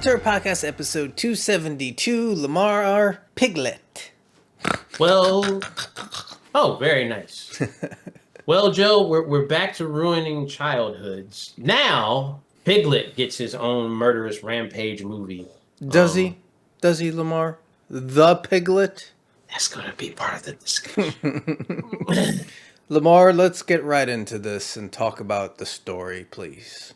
Turd Podcast, episode 272, Lamar Piglet. Well, oh, very nice. Well, Joe, we're back to ruining childhoods. Now, Piglet gets his own murderous rampage movie. Does he? Does he, Lamar? The Piglet? That's going to be part of the discussion. Lamar, let's get right into this and talk about the story, please.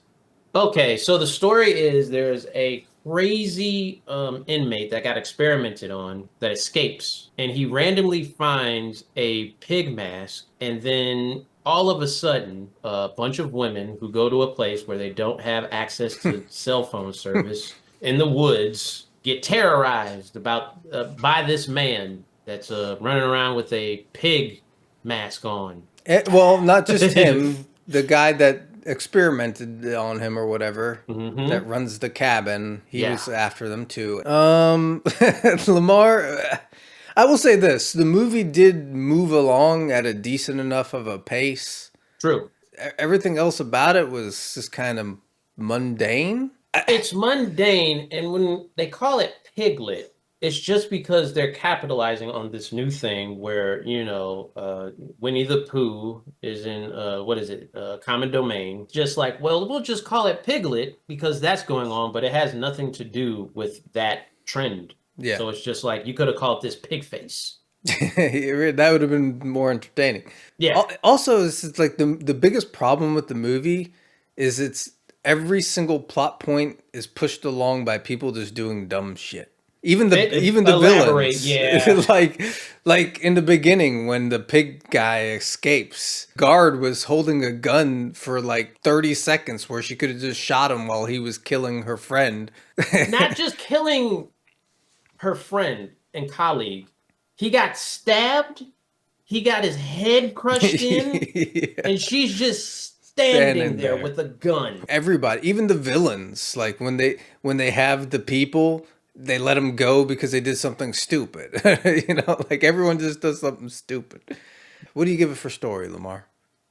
Okay, so the story is there's a crazy inmate that got experimented on that escapes, and he randomly finds a pig mask, and then all of a sudden, a bunch of women who go to a place where they don't have access to cell phone service in the woods get terrorized by this man that's running around with a pig mask on. Well, not just him, the guy that experimented on him or whatever, that runs the cabin, he was after them too. Lamar, I will say this, the movie did move along at a decent enough of a pace. True. Everything else about it was just kind of mundane. It's mundane, and when they call it Piglet, it's just because they're capitalizing on this new thing where, Winnie the Pooh is in, common domain. Just like, well, we'll just call it Piglet because that's going on, but it has nothing to do with that trend. Yeah. So it's just like, you could have called this Pig Face. That would have been more entertaining. Yeah. Also, it's like the biggest problem with the movie is it's every single plot point is pushed along by people just doing dumb shit. Even the villains, yeah. like in the beginning when the pig guy escapes, guard was holding a gun for like 30 seconds where she could have just shot him while he was killing her friend. Not just killing her friend and colleague, he got stabbed, he got his head crushed in, and she's just standing there with a gun. Everybody, even the villains, like when they have the people, they let them go because they did something stupid. Like everyone just does something stupid. What do you give it for story, Lamar?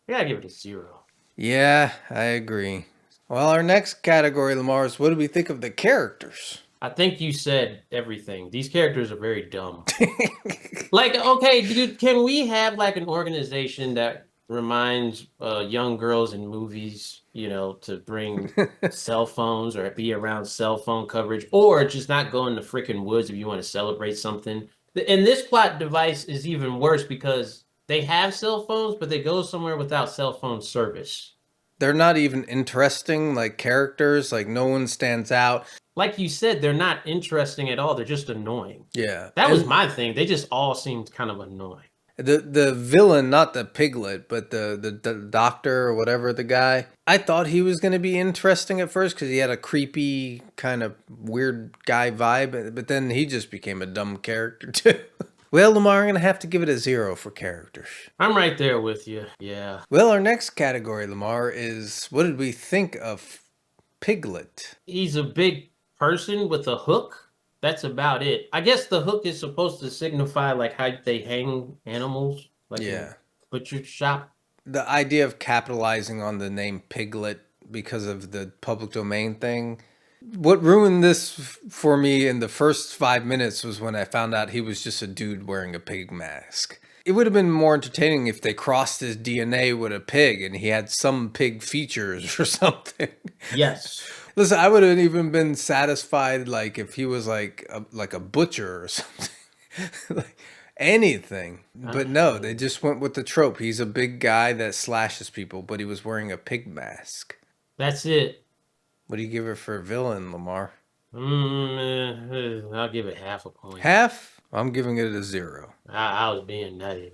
I gotta give it a 0. Yeah, I agree. Well, our next category, Lamar, is what do we think of the characters? I think you said everything. These characters are very dumb. Like, okay, dude, can we have like an organization that reminds young girls in movies, to bring cell phones or be around cell phone coverage, or just not go in the freaking woods if you want to celebrate something. And this plot device is even worse because they have cell phones, but they go somewhere without cell phone service. They're not even interesting, like characters, like no one stands out. Like you said, they're not interesting at all. They're just annoying. Yeah. That was my thing. They just all seemed kind of annoying. The villain, not the Piglet, but the doctor or whatever, the guy, I thought he was going to be interesting at first because he had a creepy kind of weird guy vibe, but then he just became a dumb character too. Well, Lamar, I'm going to have to give it a 0 for characters. I'm right there with you. Yeah. Well, our next category, Lamar, is what did we think of Piglet? He's a big person with a hook. That's about it. I guess the hook is supposed to signify like how they hang animals, like in butcher shop. The idea of capitalizing on the name Piglet because of the public domain thing. What ruined this for me in the first 5 minutes was when I found out he was just a dude wearing a pig mask. It would have been more entertaining if they crossed his DNA with a pig and he had some pig features or something. Yes. Listen, I would have even been satisfied like if he was like a butcher or something. Like anything. But no, they just went with the trope. He's a big guy that slashes people, but he was wearing a pig mask. That's it. What do you give it for a villain, Lamar? I'll give it half a point. Half? I'm giving it a 0. I was being nutty.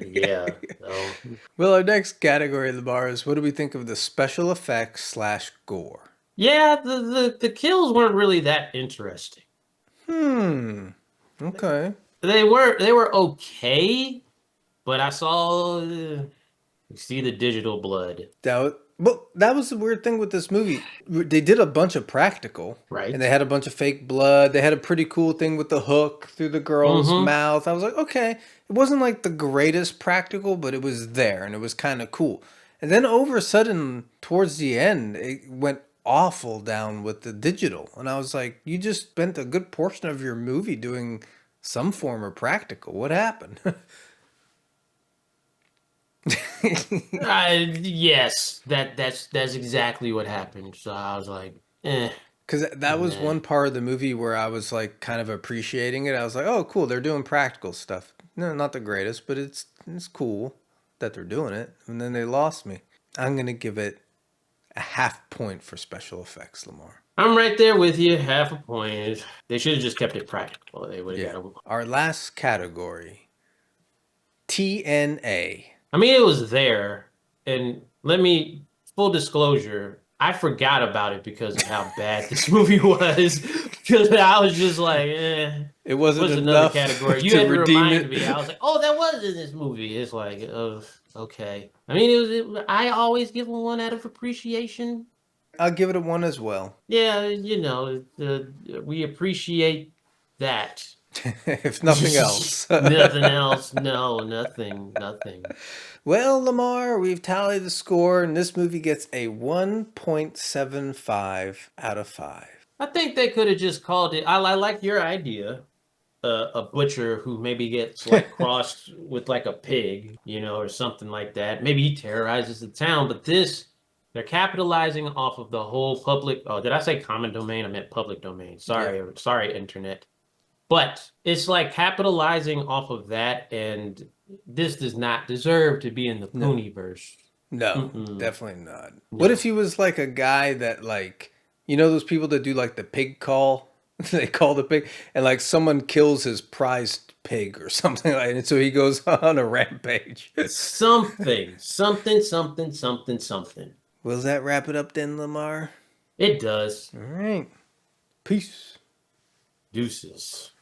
Yeah. So. Well, our next category, Lamar, is what do we think of the special effects / gore? Yeah, the kills weren't really that interesting. Okay. They were okay, but I saw you see the digital blood. That was the weird thing with this movie. They did a bunch of practical. Right. And they had a bunch of fake blood. They had a pretty cool thing with the hook through the girl's mouth. I was like, okay. It wasn't like the greatest practical, but it was there and it was kind of cool. And then over a sudden, towards the end, it went awful down with the digital. And I was like, you just spent a good portion of your movie doing some form of practical. What happened? Yes, that's exactly what happened. So I was like, eh, Because that was nah. one part of the movie where I was like kind of appreciating it. I was like, oh, cool, they're doing practical stuff. No, not the greatest, but it's cool that they're doing it. And then they lost me. I'm gonna give it a half point for special effects, Lamar. I'm right there with you. Half a point. They should have just kept it practical. They would have Yeah. got a. Our last category, TNA. I mean, it was there, and let me full disclosure. I forgot about it because of how bad this movie was. Because I was just like, It wasn't what's another enough category? You to had to redeem remind it. me. I was like, oh, that was in this movie. It's like, okay. I mean, I always give them one out of appreciation. I'll give it a 1 as well. Yeah, we appreciate that. If nothing else. Nothing else. No, nothing. Well, Lamar, we've tallied the score, and this movie gets a 1.75 out of 5. I think they could have just called it. I like your idea. A butcher who maybe gets like crossed with like a pig, or something like that. Maybe he terrorizes the town, but they're capitalizing off of the whole public. Oh, did I say common domain? I meant public domain. Yeah. Sorry, internet. But it's like capitalizing off of that, and this does not deserve to be in the No. Pooniverse. No, Mm-mm. definitely not. What No. if he was like a guy that like, those people that do like the pig call? They call the pig and like someone kills his prized pig or something like that. And so he goes on a rampage. Something. Will that wrap it up then, Lamar? It does. All right. Peace. Deuces.